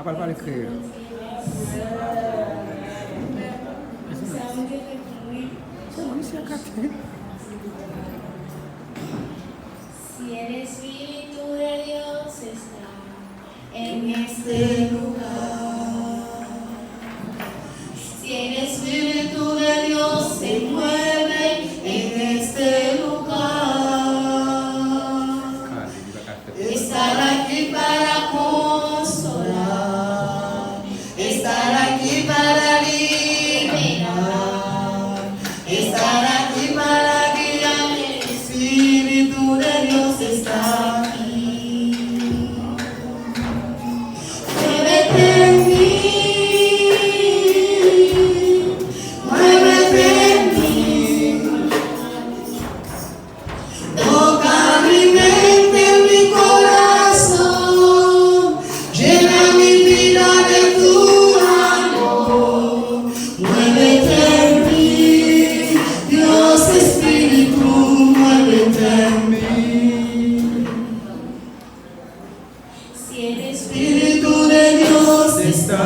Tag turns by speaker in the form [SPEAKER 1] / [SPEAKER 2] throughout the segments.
[SPEAKER 1] Apa para escribir?
[SPEAKER 2] Si el Espíritu de Dios está en este lugar, si el Espíritu de Dios se mueve en este lugar, estar aquí para consolar, estar aquí para liberar, estar aquí para guiar. El Espíritu de Dios está aquí. Muévete en mí, muévete en mí. Toca mi mente, mi corazón, llena mi vida de tu amor. Muévete en mí, Dios Espíritu, muévete en mí. Si el Espíritu de Dios está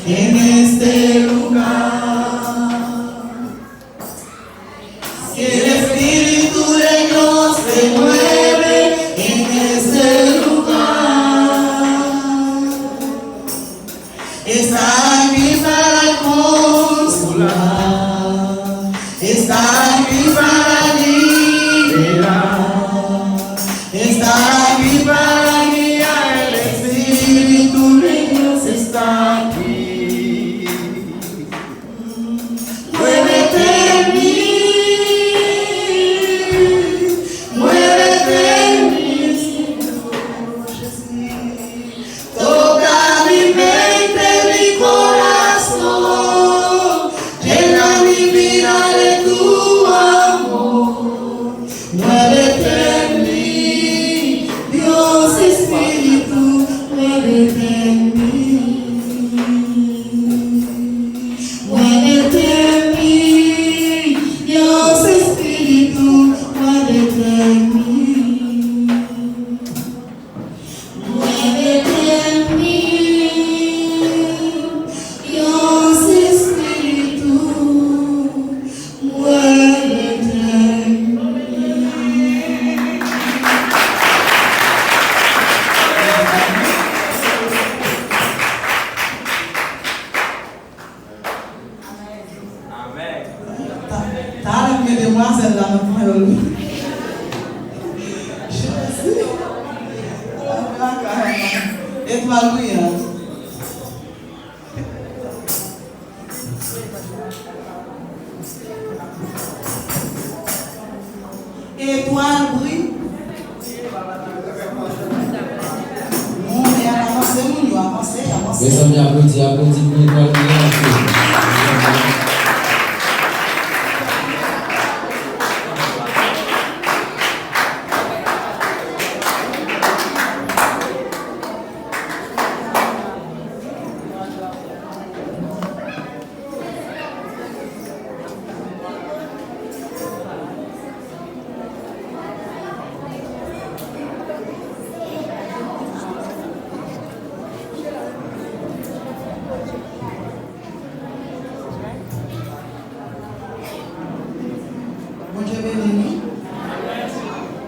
[SPEAKER 2] en este lugar, si el Espíritu de Dios se mueve en este lugar, está aquí para consolar, está aquí para liberar, está aquí para guiar. El Espíritu de Dios está aquí. Muévete en mí, muévete en mí, toca mi mente, mi corazón, llena mi vida de tu amor. Muévete en mí, Dios Espíritu, muévete en mí. Muévete en mí, Dios Espíritu, muévete en mí. Muévete en mí, Dios Espíritu, muévete en mí.
[SPEAKER 3] Tá na minha demoiselle lá no Paiol. Étoile brillante. Étoile brillante. Non, mais avancez, nous avancez, avancez.
[SPEAKER 4] Les amis, applaudis pour l'étoile brillante.
[SPEAKER 3] Bon Dieu béni.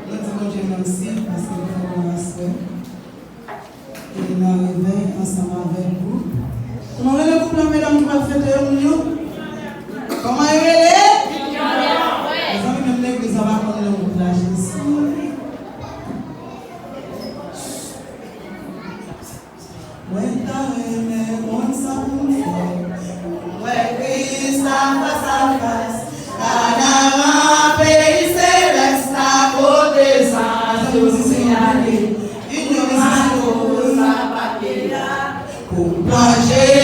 [SPEAKER 3] Nous disons bon Dieu merci parce que nous avons la soeur. Et nous arrivons ensemble avec vous. Comment est le couple, mesdames, qui va fêter nous? Comment est le? Les amis, même l'église, on va prendre le couple là, Jésus. Ouais, t'as aimé, bon, ça pour faire. Ouais, Christ, face à face. Canara, pays céleste, à côté des anges, nous signalés. Ignorance, pour toi, Jésus.